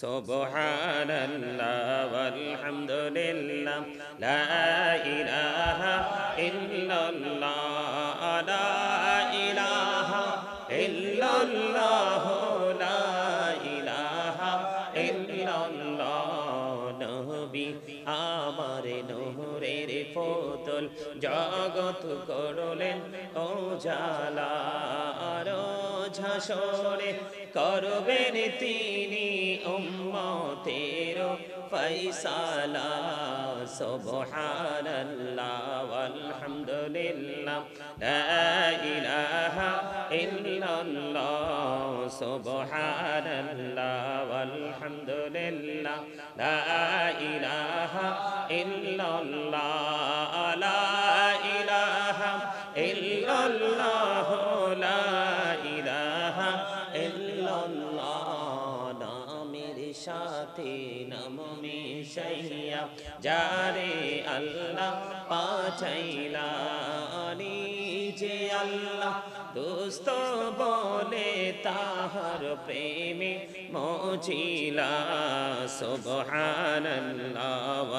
সুবহানাল্লাহ আলহামদুলিল্লাহ লা ইলাহা ইল্লাল্লাহ লা ইলাহা ইল্লাল্লাহ লা ইলাহা ইল্লাল্লাহ নবী আমার নূরের পুতুল জগৎ করলেন উজালা ঝাসরে করবেন তিনি উম্মতের ফয়সালা সুবহানাল্লাহ আলহামদুলিল্লাহ লা ইলাহা ইল্লাল্লাহ সুবহানাল্লাহ আলহামদুলিল্লাহ লা ইলাহা ইল্লাল্লাহ লা ইলাহা ইল্লাল্লাহ লা ইলাহা ইল্লাল্লাহ নামের সাথে নাম মিশাইয়া যারে আল্লাহ পাচাইলা যে আল্লাহ দোস্ত বলে তাহার প্রেমে মজিলা সুবহানাল্লাহ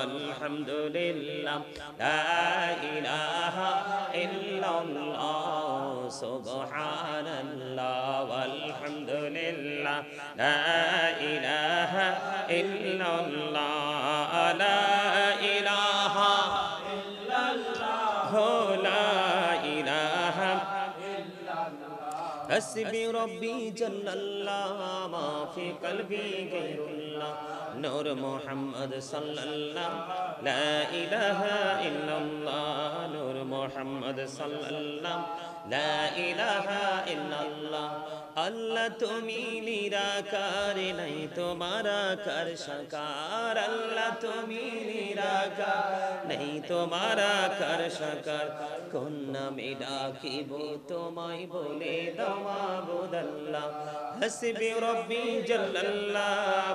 আলহামদুলিল্লাহ লা ইলাহা ইল্লাল্লাহ সুবহানাল্লাহ আলহামদুলিল্লাহ লা ইলাহা ইল্লাল্লাহ লা ইলাহা ইল্লাল্লাহ লা ইলাহা حسبي ربي جل الله ما في قلبي غير الله نور محمد صلى الله لا إله إلا الله نور محمد صلى الله لا إله إلا الله আল্লাহ তুমি নিরাকার নাই তোমার আকার সাকার আল্লাহ তুমি নিরাকার নাই তোমার আকার সাকার কোন নামে ডাকিব তোমায় বলে দাও মাবুদ আল্লাহ হাসবি রব্বি জাল্লাল্লাহ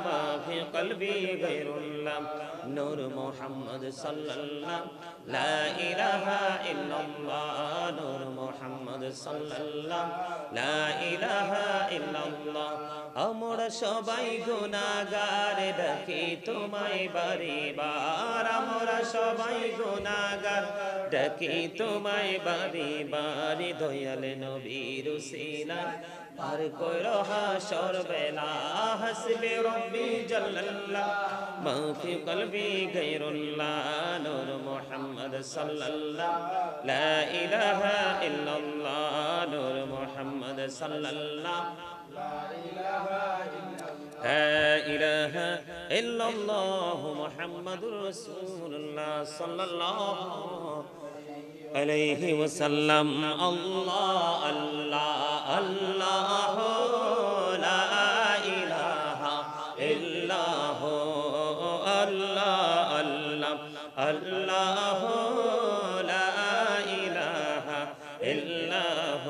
মা ফি কলবি গায়রুল্লাহ নূর মুহাম্মদ সাল্লাল্লাহ লা ইলাহা ইল্লাল্লাহ নূর মুহাম্মদ সাল্লাল্লাহ লা ইলাহা ইল্লাল্লাহ আমরা সবাই গুনাহগার ডাকি তোমায় বারবার আমরা সবাই গুনাহগার ডাকি তোমায় বারবার দয়াল নবীর উসিলা পার করো হাসর বেলা হাসবি রব্বি জাল্লাল্লাহ মা ফি কলবি গায়রুল্লাহ নূর মুহাম্মদ সাল্লাল্লাহ লা ইলাহা ইল্লাল্লাহ নূর মুহাম্মদ সাল্লাল্লাহ লা ইলাহা ইল্লাল্লাহ মুহাম্মাদুর রাসূলুল্লাহ সাল্লাল্লাহু আলাইহি ওয়াসাল্লাম আল্লাহ আল্লাহ আল্লাহ লা ইলাহা ইল্লাহ আল্লাহ আল্লাহ আল্লাহ লা ইলাহা ইল্লাহ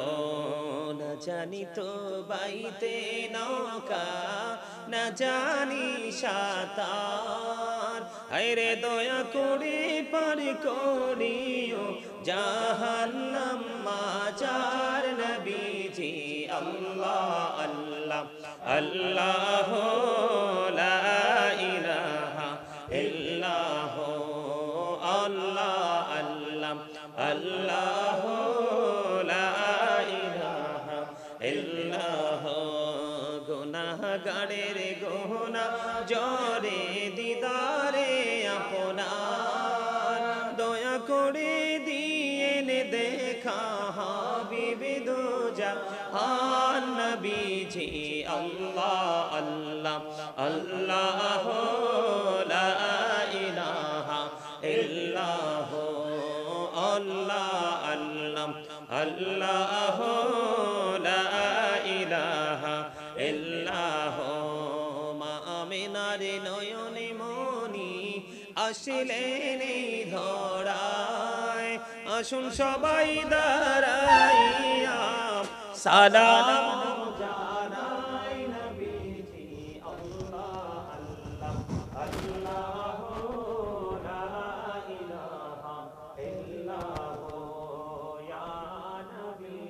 না জানি তো বাইতে নৌকা না জানি সাঁতার হায়রে দয়া করে পার করিও জাহান্নাম মাজার নবীজি আল্লাহ আল্লাহ আল্লাহ লা ইলাহা ইল্লাহ আল্লাহ আল্লাহ আল্লাহ লা ইলাহা ইল্লাহ গুনাহগারের গুনাহ জরে দিদারে আপনার দয়া করে দিয়েন দেখা হাবিবি দো জাহান নবীজি আল্লাহ আল্লাহ আল্লাহ লা ইলাহা ইল্লাহ আল্লাহ আল্লাহ আল্লাহ লা ইলাহা ইল্লাহ মা আমিনার নয়নে মনি আসিলেন এই ধরায় আসুন সবাই দাঁড়াইয়া সালাম জানাই নবীজি আল্লাহ আল্লাহ আল্লাহ লা ইলাহা ইল্লাহ ইয়া নবী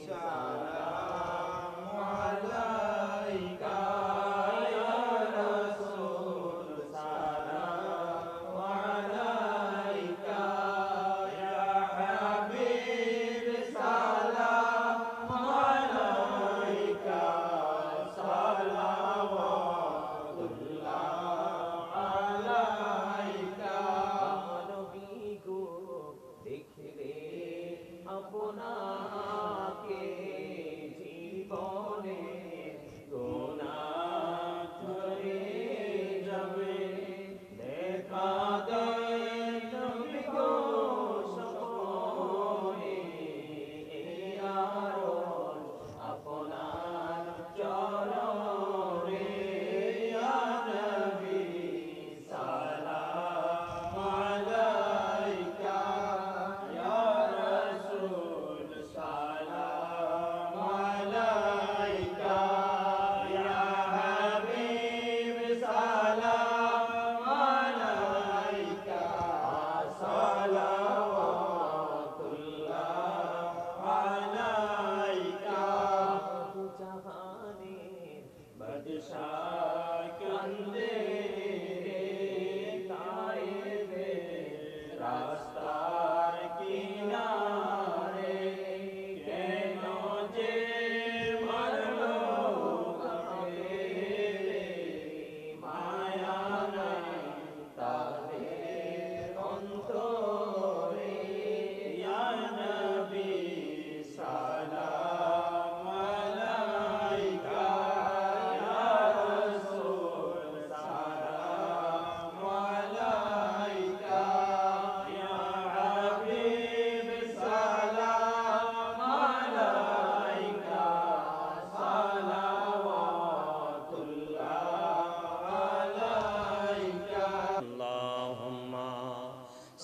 সালামু আলাইকা ইয়া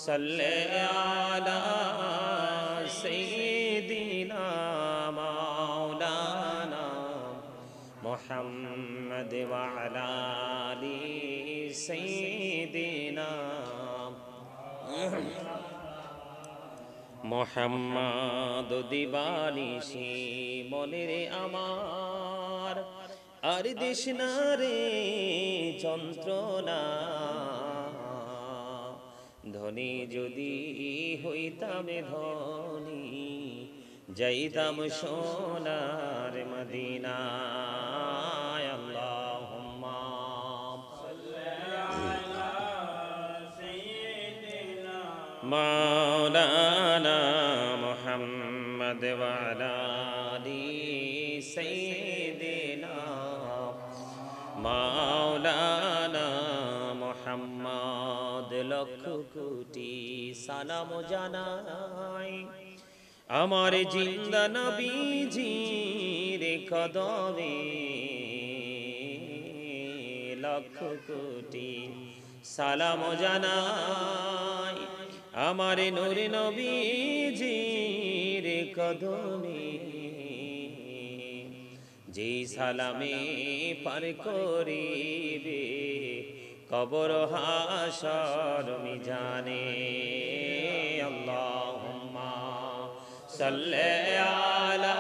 সাল্লি আলা সাইয়্যিদিনা মাওলানা মুহাম্মদ ওয়া আলা আলি সাইয়্যিদিনা মোহাম্মদ দিবানিশি মনে রে আমার আর দেশনা রে যন্ত্রণা ধনী যদি হইতাম ধনী যাইতাম সোনার মদিনায় আল্লাহুম্মা মাওলানা মুহাম্মদ ওয়া আলা আলি সাইয়্যিদিনা মাওলানা মুহাম্মদ লক্ষ কোটি সালাম জানাই আমার জিন্দা নবীজির কদমে লক্ষ কোটি সালাম জানাই আমার নূর নবীজির কদমে যে সালামে পার করিবে কবর হাসর মিজানে আল্লাহুম্মা সাল্লি আলা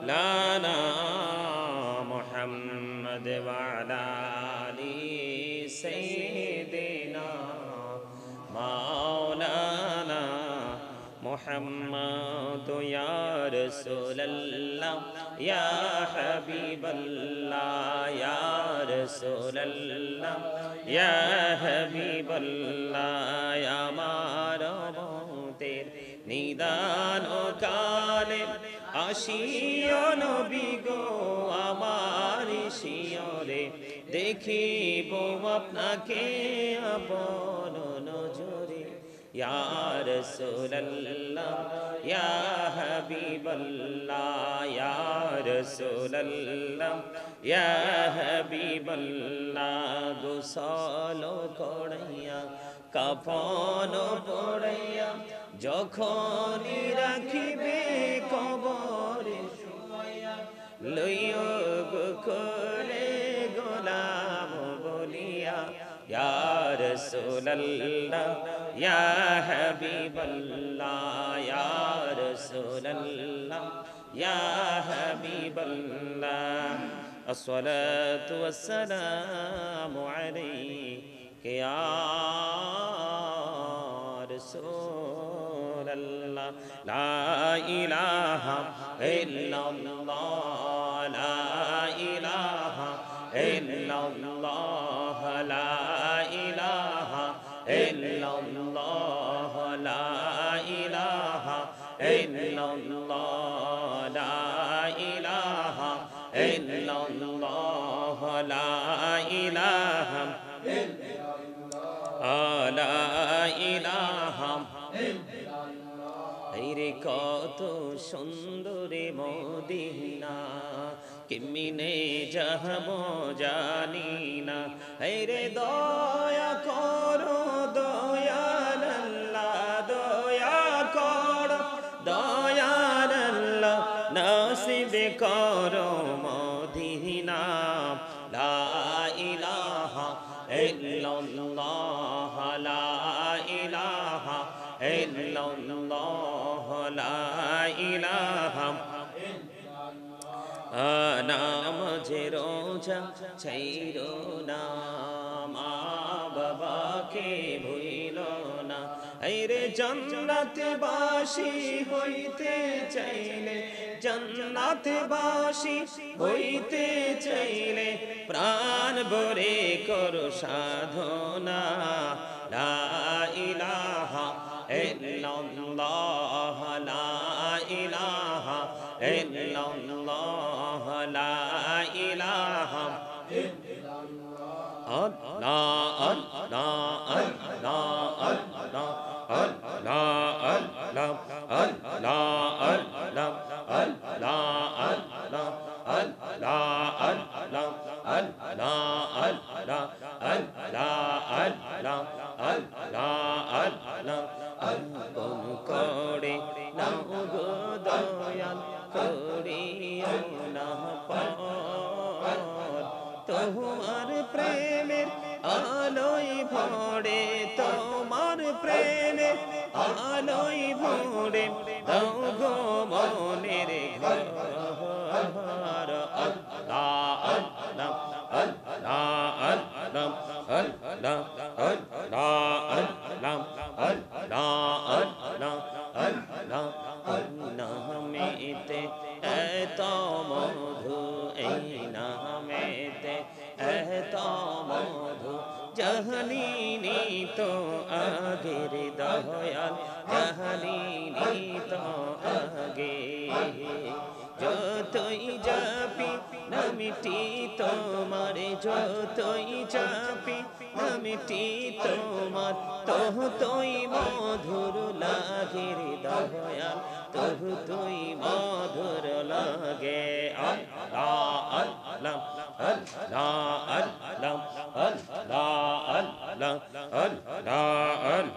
লানা মুহাম্মদ ওয়া আলা আলি সাইয়্যিদিনা মাওলানা মুহাম্মদ ইয়া রাসূলুল্লাহ ইয়া হাবিবাল্লাহ ইয়া রাসূলুল্লাহ ইয়া হাবিবাল্লাহ আমার মতের নিদান কালে আসিও নবী গো আমার শিয়রে দেখিব আপনাকে আপন নজরে ইয়া রাসূলুল্লাহ ইয়া হাবিবাল্লাহ ইয়া রাসূলুল্লাহ ইয়া হাবিবাল্লাহ গোসল করাইয়া কাফন পরাইয়া যখন রাখিবে কবরে শুয়াইয়া লইও গোলে গোলাম বলিয়া ইয়া রাসূলুল্লাহ ইয়া হাবিবাল্লাহ ইয়া রাসূলুল্লাহ ইয়া হাবিবাল্লাহ আসসালাতু ওয়াসসালামু আলাইকা ইয়া রাসূলুল্লাহ লা ইলাহা ইল্লাল্লাহ লা ইলাহা ইল্লাল্লাহ লা ইলাহা ইল্লাল্লাহ লা ইলাহা ইল্লাল্লাহ লা ইলাহা ইল্লাল্লাহ লা ইলাহা লা ইলাহা রে কত সুন্দর মদিনা কেমনে যাব জানি না রে দয়া করো দয়াল আল্লাহ দয়া করো দয়াল আল্লাহ নসিব করো মদিনা লা ইলাহা ইল্লাল্লাহ লা ইলাহা ইল্লাল্লাহ লা ইলাহা নামাজে রোজা ছাইরো না মা বাবাকে ভুইলো না রে জান্নাতে বাসী হইতে চাইলে জান্নাতে বাসী হইতে চাইলে প্রাণ ভরে করো সাধনা লা ইলাহা ইল্লাল্লাহ লা ইলাহা ইল্লাল্লাহ লা ইলাহা আল্লাহ আল্লাহ আল্লাহ আল্লাহ আল্লাহ আল্লাহ আল্লাহ আল্লাহ আল্লাহ আল্লাহ আল্লাহ আল্লাহ আল্লাহ আল্লাহ আপন করে নাও গো দয়াল করিও না পর তোমার প্রেমের আলোয় ভরে তোমার প্রেমের আলোয় ভরে দাও গো মনের ঘর আল্লাহ আল্লাহ আল্লাহ আল্লাহ আল্লাহ আল্লাহ আল্লাহ আল্লাহ নামেতে এত মধু এই নামেতে এত মধু জাহালিনি তো আগের দয়াল জাহালিনি তো আগে যতই যাপি নামিটি তোমার যতই যাপি নামিটি তোমার ততই মধুর লাগে রে দয়াল ততই মধুর লাগে আল্লাহ আল্লাহ আল্লাহ আল্লাহ আল্লাহ আল্লাহ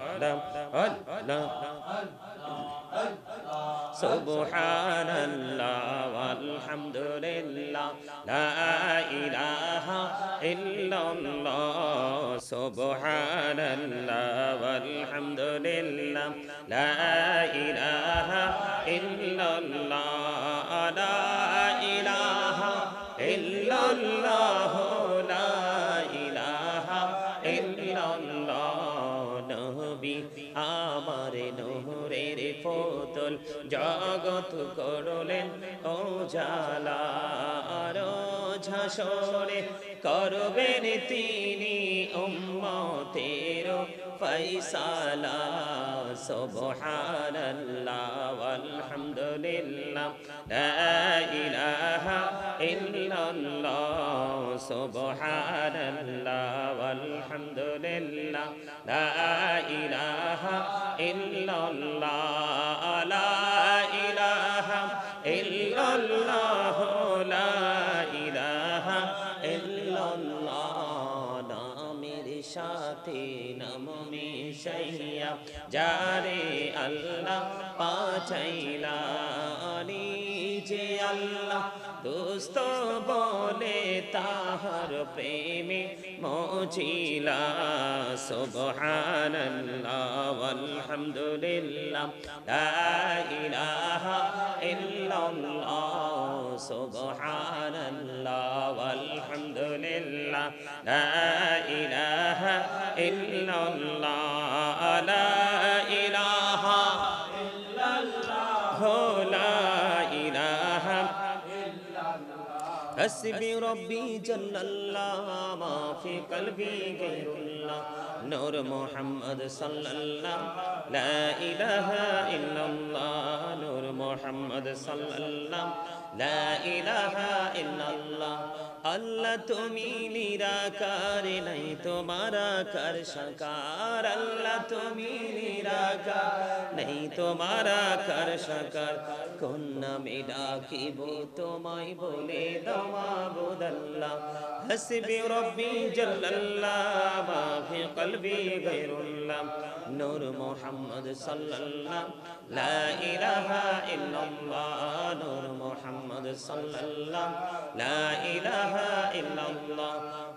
আল্লাহ আল্লাহ সুবহানাল্লাহ ওয়ালহামদুলিল্লাহ লা ইলাহা ইল্লাল্লাহ সুবহানাল্লাহ ওয়ালহামদুলিল্লাহ লা ইলাহা ইল্লাল্লাহ লা ইলাহা ইল্লাল্লাহ লা ইলাহা ইল্লাল্লাহ নবী আমার নূরের পুতুল জগৎ করলেন ও জালা ঝাসরে করবেন তিনি উম্মতের ফয়সালা সুবহানাল্লাহ ওয়ালহামদুলিল্লাহ লা ইলাহা ইল্লাল্লাহ সুবহানাল্লাহ ওয়ালহামদুলিল্লাহ লা ইলাহা ইল্লাল্লাহ লা ইলাহা ইল্লাল্লাহ লা ইলাহা ইল্লাল্লাহ নামের সাথে নাম মিশাইয়া যারে আল্লাহ পাচাইলা যে আল্লাহ দোস্ত বলে তাহার প্রেমে মজিলা সুবহানাল্লাহ ওয়ালহামদুলিল্লাহ লা ইলাহা ইল্লাল্লাহ সুবহানাল্লাহ ওয়ালহামদুলিল্লাহ লা ইলাহা ইল্লাল্লাহ লা ইলাহা ইল্লাল্লাহ লা ইলাহা حسبي ربي جل الله ما في قلبي غير الله نور محمد صلى الله لا إله إلا الله نور محمد صلى الله لا إله إلا الله আল্লাহ তুমি নিরাকার নাই তোমার আকার সাকার আল্লাহ তুমি নিরাকার নাই তোমার আকার সাকার কোন নামে ডাকিব তোমায় বলে দাও মাবুদ আল্লাহ হাসবি রব্বি জাল্লাল্লাহ মা ফি কলবি গায়রুল্লাহ নূর মুহাম্মদ সাল্লাল্লাহ লা ইলাহা ইল্লাল্লাহ নূর মুহাম্মদ সাল্লাল্লাহ লা ইলাহা ইল্লাল্লাহ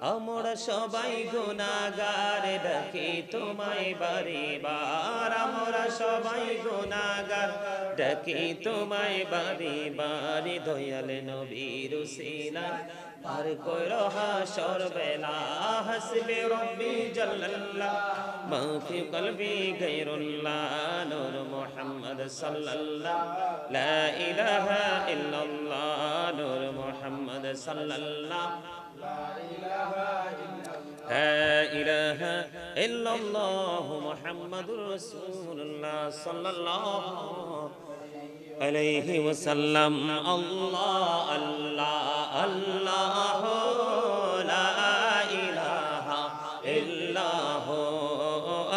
আমরা সবাই গুনাহগার ডাকি তোমায় বারে বার আমরা সবাই গুনাহগার ডাকি তোমায় বারে বার দয়াল নবীর উসিলা পার করো হাসর বেলা হাসবি রব্বি জাল্লাল্লাহ মা ফি কলবি গায়রুল্লাহ নূর মুহাম্মদ সাল্লাল্লাহ লা ইলাহা ইল্লাল্লাহ নূর মুহাম্মদ সাল্লাল্লাহ লা ইলাহা ইল্লাল্লাহ মুহাম্মাদুর রাসূলুল্লাহ সাল্লাল্লাহু আলাইহি ওয়াসাল্লাম আল্লাহ আল্লাহ আল্লাহ লা ইলাহা ইল্লাহ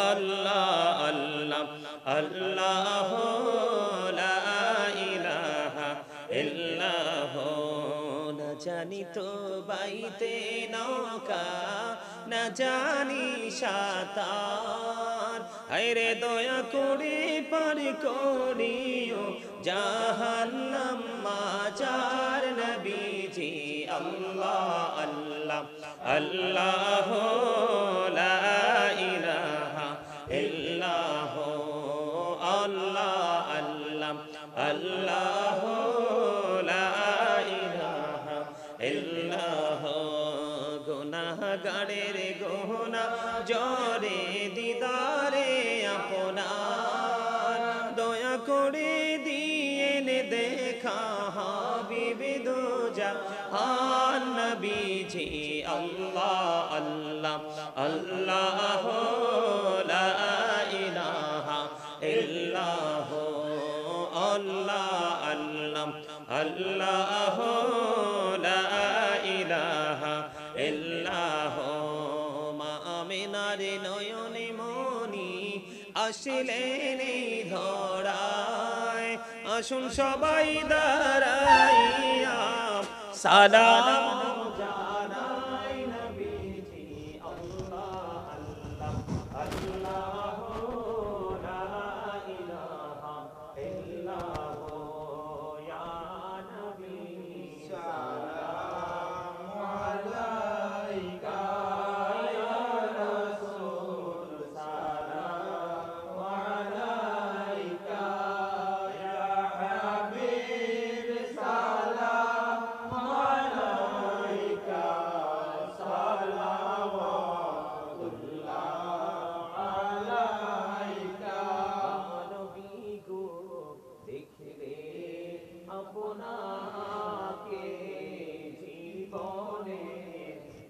আল্লাহ আল্লাহ আল্লাহ লা ইলাহা ইল্লাহ জানি তো বাইতে নৌকা না জানি সাঁতার হায়রে দয়া করে পার করিও জাহান্নাম মাজার নবীজি আল্লাহ আল্লাহ আল্লাহ লা ইলাহা ইল্লাহ আল্লাহ আল্লাহ আল্লাহ লা ইলাহা ইল্লাহ গুনাহগারের গোনা জরে দিদারে আপনার দয়া করে দিয়েন দেখা হাবিবি দো জাহান নবীজি আল্লাহ আল্লাহ আল্লাহ লা ইলাহা ইল্লাহ আল্লাহ আল্লাহ আল্লাহ লা ইলাহা ইল্লাহ মা আমিনার নয়নে মনি আসলেন এই ধরায় আসুন সবাই দাঁড়াইয়া সালাম জানাই নবীজি আল্লাহ আল্লাহ আল্লাহ লা ইলাহা ইল্লাহ ইয়া নবী সালামু আলাইকা ইয়া রাসূল সালামু আলাইকা ইয়া হাবিব সালামু আলাইকা সালাওয়াতুল্লাহ আলাইকা নবী গো দেখলে আপনাকে জীবনে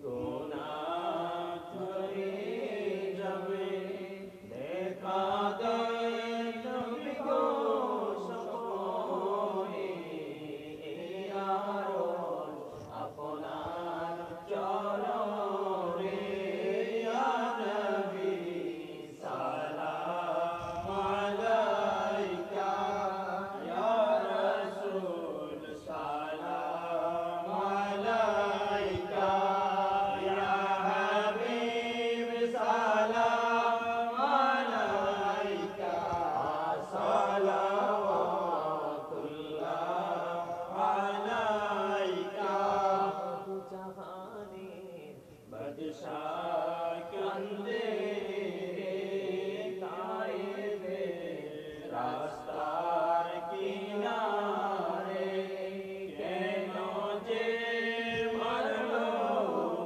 গুনাহ ঝরে যাবে দেখা দেয় নবী গো স্বপ্নে এই আরশ আপনার চরণে ইয়া নবী সালামু আলাইকা ইয়া রাসূল সালামু আলাইকা ইয়া হাবিব সালামু আলাইকা সালাওয়াতুল্লাহ আলাইকা জাহানের বাদশাহ কান্দে তায়েবে রাস্তার কিনারে কেন যে মারলো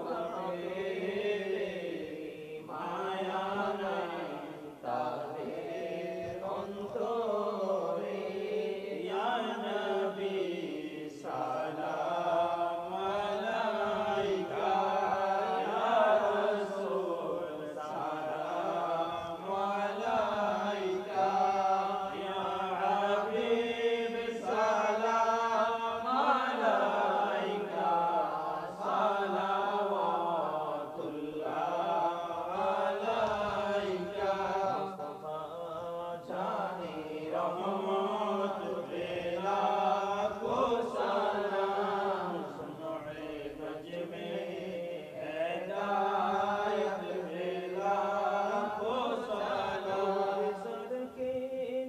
কাকে মায়া নাই তাদের অন্তরে ইয়া নবী সালামু আলাইকা ইয়া রাসূল সালামু আলাইকা ইয়া হাবিব সালামু আলাইকা সালাওয়াতুল্লাহ আলাইকা মুস্তাফা জানে রহমত বেলা को सलाम सुनोए गज में हिदायत बेला को सलाम सदके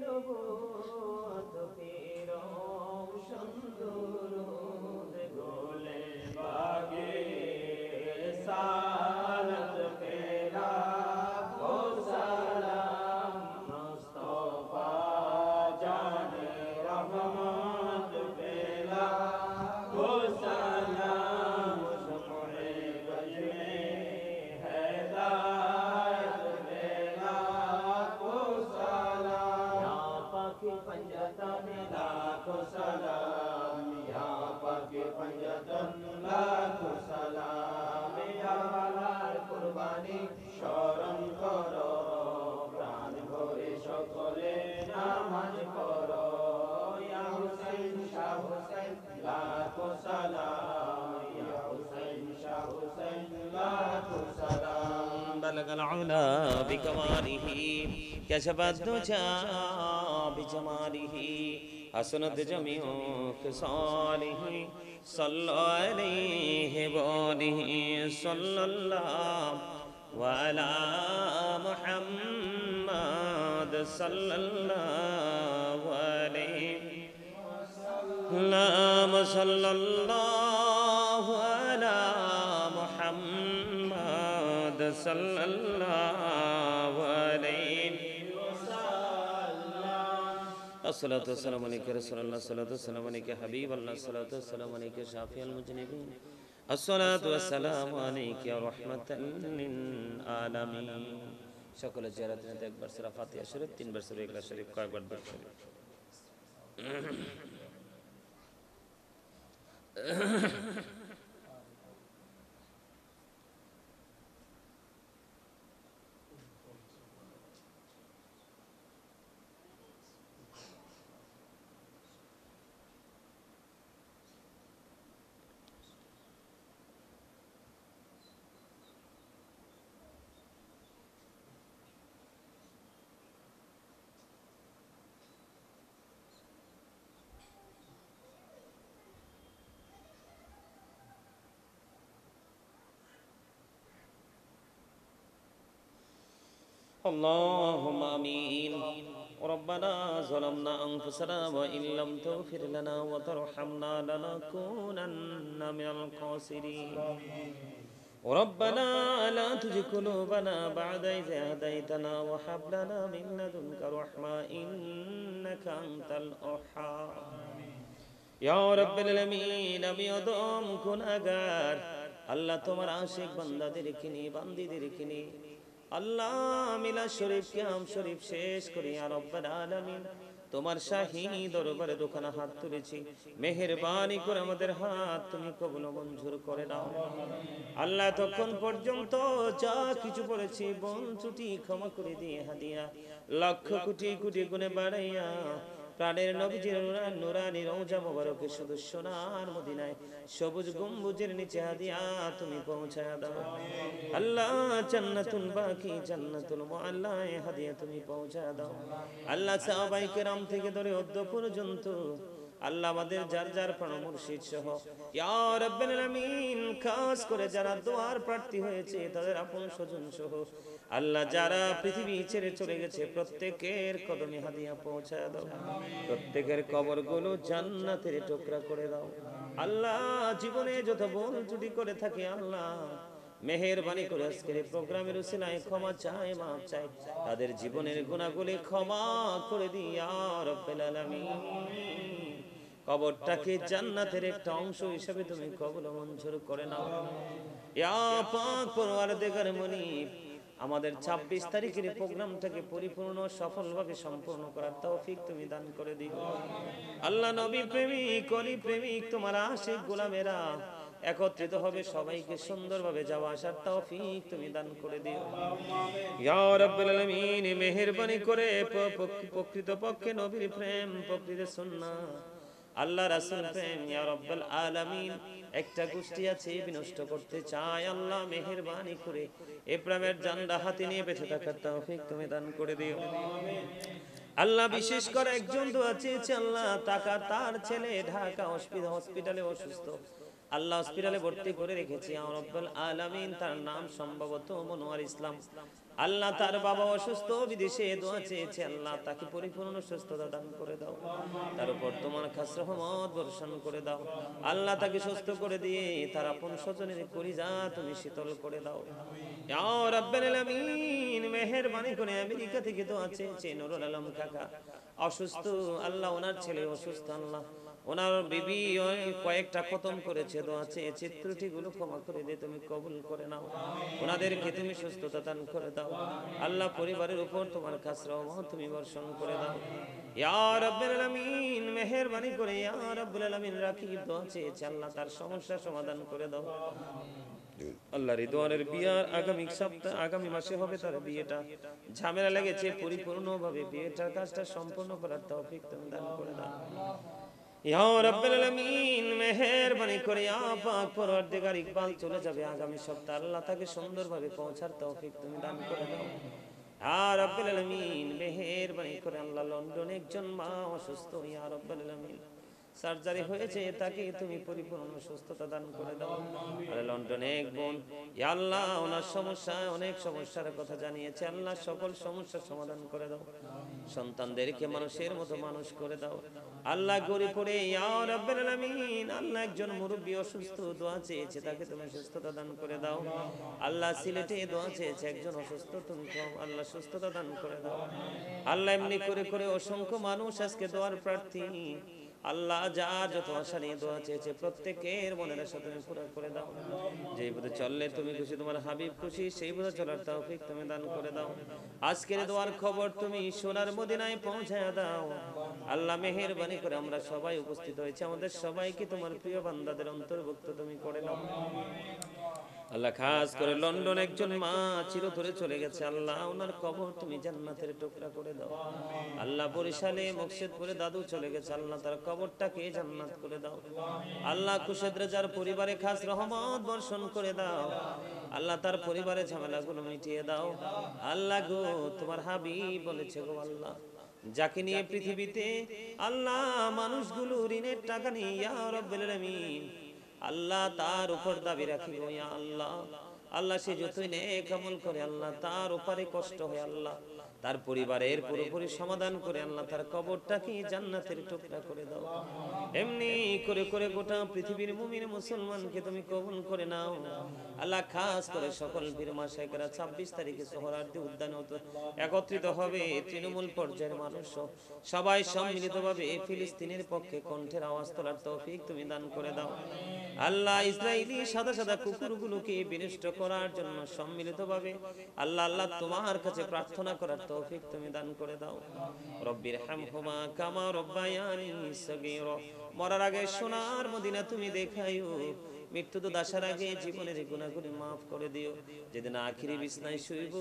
नबूवत तेरो सुंदरूद गोले बागे सालत बेला को सलाम मुस्तफा जाने रहमत बेला को सलाम सुनोए गज में हिदायत बेला को सलाम या पाक पंजतन लाखो सलाम या पाक पंजतन लाखो सलाम या वालार कुर्बानी शरण करो प्राण भरे সকলে নামাজ পড়ো ইয়া হুসাইন শাহ হুসাইন লাখো সালাম ইয়া হুসাইন শাহ হুসাইন লাখো সালাম বালাগাল উলা বিকমালিহি كشف الدجى بجماله حسنت جميع خصاله صلى عليه وآله صلى الله وعلى محمد صلى الله عليه اللهم صلى الله على محمد صلى الله عليه الصلاة والسلام عليك رسول الله الصلاة والسلام عليك حبيب الله الصلاة والسلام عليك شافي المذنبين الصلاة والسلام عليك يا رحمة للعالمين সকল জিয়ারত নিতে একবার সূরা ফাতিহা শরীফ তিনবার সূরা ইখলাস শরীফ কয়েকবার দরুদ শরীফ اللهم آمين ربنا ظلمنا أنفسنا وإن لم تغفر لنا وترحمنا لنكونن من الخاسرين ربنا لا تزغ قلوبنا بعد إذ هديتنا وهب لنا من لدنك رحمة إنك أنت الوهاب يا رب العالمين আমি অদম গুনাহগার আল্লাহ তোমার আশিক বান্দাদেরকে নিয়ে বান্দীদেরকে নিয়ে আল্লাহ মিলাদ শরীফ কিয়াম শরীফ শেষ করি ইয়া রব্বাল আলামিন তোমার শাহী দরবারে দুখানা হাত তুলেছি মেহেরবানি করে আমাদের হাত তুমি কবুল মঞ্জুর করে নাও আল্লাহ তখন পর্যন্ত যা কিছু পড়েছি বল ত্রুটি ক্ষমা করে দিয়ে হাদিয়া লক্ষ কোটি কোটি গুণে বাড়াইয়া প্রাণের নবীজির নুরানি রওজা মোবারকের শুধু সোনার মদিনায় সবুজ গম্বুজের নিচে হাদিয়া তুমি পৌঁছায়া দাও আল্লাহ জান্নাতুল বাকি জান্নাতুল মুআল্লায় হাদিয়া তুমি পৌঁছায়া দাও আল্লাহ সাহাবায়ে কেরাম থেকে ধরে অদ্য পর্যন্ত আল্লাহ আমাদের যার যার প্রাণ মুর্শিদ সহ ইয়া রাব্বুল আলামিন খাস করে যারা দোয়ার প্রার্থী হয়েছে তাদের আপন স্বজন সহ আল্লাহ যারা পৃথিবী ছেড়ে চলে গেছে প্রত্যেকের কদমে হাদিয়া পৌঁছায় দাও প্রত্যেকের কবরগুলো জান্নাতের টুকরা করে দাও আল্লাহ জীবনে যত ভুল ত্রুটি করে থাকি আল্লাহ মেহেরবানি করে আজকের প্রোগ্রামের উসিলায় ক্ষমা চাই মাফ চাই তাদের জীবনের গুনাহগুলি ক্ষমা করে দিও ইয়া রাব্বুল আলামিন কবরটাকে জান্নাতের একটা অংশ হিসেবে তুমি কবুল মঞ্জুর করে নাও ইয়া পাক পরওয়ারদিগার মুনিব আমাদের 26 তারিখের প্রোগ্রামটাকে পরিপূর্ণ সফলভাবে সম্পূর্ণ করার তৌফিক তুমি দান করে দিও আল্লাহ নবী প্রেমিক অলি প্রেমিক তোমার আশিক গোলামেরা একত্রিত হবে সবাইকে সুন্দরভাবে যাওয়া আসার তৌফিক তুমি দান করে দিও ইয়া রাব্বুল আলামিন মেহেরবানি করে প্রকৃতপক্ষে নবীর প্রেম প্রকৃত সুন্নাহ আল্লাহ রাসূল প্রেম ইয়া রাব্বুল আলামিন একটা গোষ্ঠী আছে বিনষ্ট করতে চায় আল্লাহ মেহেরবানি করে এই প্রেমের জান্ডা হাতে নিয়ে বেঁচে থাকার তৌফিক তুমি দান করে দিও আল্লাহ বিশেষ করে একজন দোয়া চেয়েছে আল্লাহ তার ছেলে ঢাকা হসপিটালে অসুস্থ আল্লাহ হসপিটালে ভর্তি করে রেখেছি ইয়া রাব্বুল আলামিন তার নাম সম্ভবত মনোয়ার ইসলাম আল্লাহ তার বাবা অসুস্থ বিদেশে দোয়া চেয়েছে আল্লাহ তাকে পরিপূর্ণ সুস্থতা দান করে দাও তার উপর তোমার খাস রহমত বর্ষণ করে দাও আল্লাহ তাকে সুস্থ করে দিয়ে তার আপন স্বজনের কলিজা তুমি শীতল করে দাও ইয়া রাব্বুল আলামিন মেহেরবানি করে আমেরিকা থেকে দোয়া চেয়েছে নুরুল আলম কাকা অসুস্থ আল্লাহ ওনার ছেলে অসুস্থ আল্লাহ ওনার বিবি কয়েকটা খতম করেছে দোয়া চেয়েছে ত্রুটিগুলো ক্ষমা করে দিয়ে তুমি কবুল করে নাও ওনাদেরকে তুমি সুস্থতা দান করে দাও আল্লাহ পরিবারের উপর তোমার খাস রহমত তুমি বর্ষণ করে দাও ইয়া রাব্বুল আলামিন মেহেরবানি করে ইয়া রাব্বুল আলামিন রাকিব দোয়া চেয়েছে আল্লাহ তার সমস্যা সমাধান করে দাও আল্লাহ রিদওয়ানের বিয়ার আগামী মাসে হবে তার বিয়েটা ঝামেলা লেগেছে পরিপূর্ণভাবে বিয়েটার কাজটা সম্পূর্ণ করার তৌফিক তুমি দান করে দাও ইয়া রাব্বুল আলামিন মেহেরবানি করে ইয়া পাক পরওয়ারদিগার ইকবাল চলে যাবে আগামী সপ্তাহে আল্লাহ তাকে সুন্দরভাবে পৌঁছার তৌফিক তুমি দান করে দাও ইয়া রাব্বুল আলামিন মেহেরবানি করে আল্লাহ লন্ডনে একজন মা অসুস্থ, ইয়া রাব্বুল আলামিন সার্জারি হয়েছে, তাকে তুমি পরিপূর্ণ সুস্থতা দান করে দাও। আর লন্ডনে এক বোন, ইয়া আল্লাহ ওনার সমস্যা, অনেক সমস্যার কথা জানিয়েছে, আল্লাহ সকল সমস্যার সমাধান করে দাও। সন্তানদেরকে মানুষের মতো মানুষ করে দাও আল্লাহ। গরিব পড়ে ইয়া রাব্বুল আলামিন আল্লাহ একজন মুরব্বী অসুস্থ, দোয়া চেয়েছে, তাকে তুমি সুস্থতা দান করে দাও। আল্লাহ সিলেটে দোয়া চেয়েছে, একজন অসুস্থ, তুমি আল্লাহ সুস্থতা দান করে দাও। আল্লাহ এমনি করে করে অসংখ্য মানুষ আজকে দোয়ার প্রার্থী, আল্লাহ যার যত আশা নিয়ে দোয়া চেয়েছে প্রত্যেকের মনের আশা তুমি পুরো করে দাও। যেই পথে চললে তুমি খুশি, তোমার হাবিব খুশি, সেই পথে চলার তৌফিক তুমি দান করে দাও। আজকের দোয়ার খবর তুমি সোনার মদিনায় পৌঁছায় দাও আল্লাহ। মেহেরবানি করে আমরা সবাই উপস্থিত হয়েছে, আমাদের সবাইকে তোমার প্রিয় বান্দাদের অন্তর্ভুক্ত তুমি করে নাও আল্লাহ। খাস করে লন্ডন একজন মা চিরতরে চলে গেছে, আল্লাহ ওনার কবর তুমি জান্নাতের টুকরা করে দাও আল্লাহ। বরিশালে মুর্শিদপুরে দাদু চলে গেছে, আল্লাহ তার কবরটাকে জান্নাত করে দাও আল্লাহ। খুরশেদ রেজার পরিবারে খাস রহমত বর্ষণ করে দাও আল্লাহ, তার পরিবারের ঝামেলাগুলো মিটিয়ে দাও আল্লাহ গো। তোমার হাবিব বলেছে গো আল্লাহ, যাকে নিয়ে পৃথিবীতে আল্লাহ মানুষগুলো ঋণের টাকা নিয়ে ইয়া রাব্বুল আলামিন আল্লাহ তার উপর দাবি রাখি গো ইয়া আল্লাহ। আল্লাহ সে যতই নেক আমল করে আল্লাহ তার উপরে কষ্ট হয় আল্লাহ, তার পরিবারের পুরোপুরি সমাধান করে আল্লাহ তার কবরটাকে জান্নাতের টুকরা করে দাও। এমনি করে করে গোটা পৃথিবীর মুমিন মুসলমানকে তুমি কবুল করে নাও আল্লাহ। খাস করে সকল বীর মাশায়েখরা 26 তারিখে সোহরাওয়ার্দী উদ্যানে একত্রিত হবে, তৃণমূল পর্যায়ের মানুষ সবাই সম্মিলিতভাবে ফিলিস্তিনের পক্ষে কণ্ঠের আওয়াজ তোলার তৌফিক তুমি দান করে দাও আল্লাহ। ইসরায়েলি সাদা সাদা কুকুরগুলোকে বিনষ্ট করার জন্য সম্মিলিতভাবে আল্লাহ আল্লাহ তোমার কাছে প্রার্থনা করার তৌফিক তুমি দান করে দাও। রব্বির হামহুমা কামা রব্বায়ানি সগীরা। মরার আগে সোনার মদিনা তুমি দেখাইও, মৃত্যু তো আসার আগে জীবনের গুনাহগুলি মাফ করে দিও। যেদিন আখিরি বিছনায় শুইব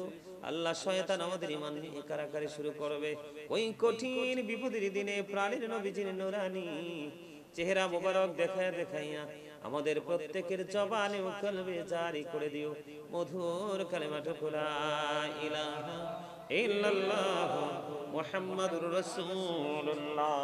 আল্লাহ, শয়তান আমাদের ঈমান নিয়ে কারাকারি শুরু করবে, ওই কঠিন বিপদের দিনে প্রাণের নবীজির নূরানি চেহারা মোবারক দেখায়া দেখাইয়া আমাদের প্রত্যেকের জবানে ও কলবে জারি করে দিও মধুর কালেমাটুকু লা ইলাহা ইল্লাল্লাহ মুহাম্মাদুর রাসূলুল্লাহ।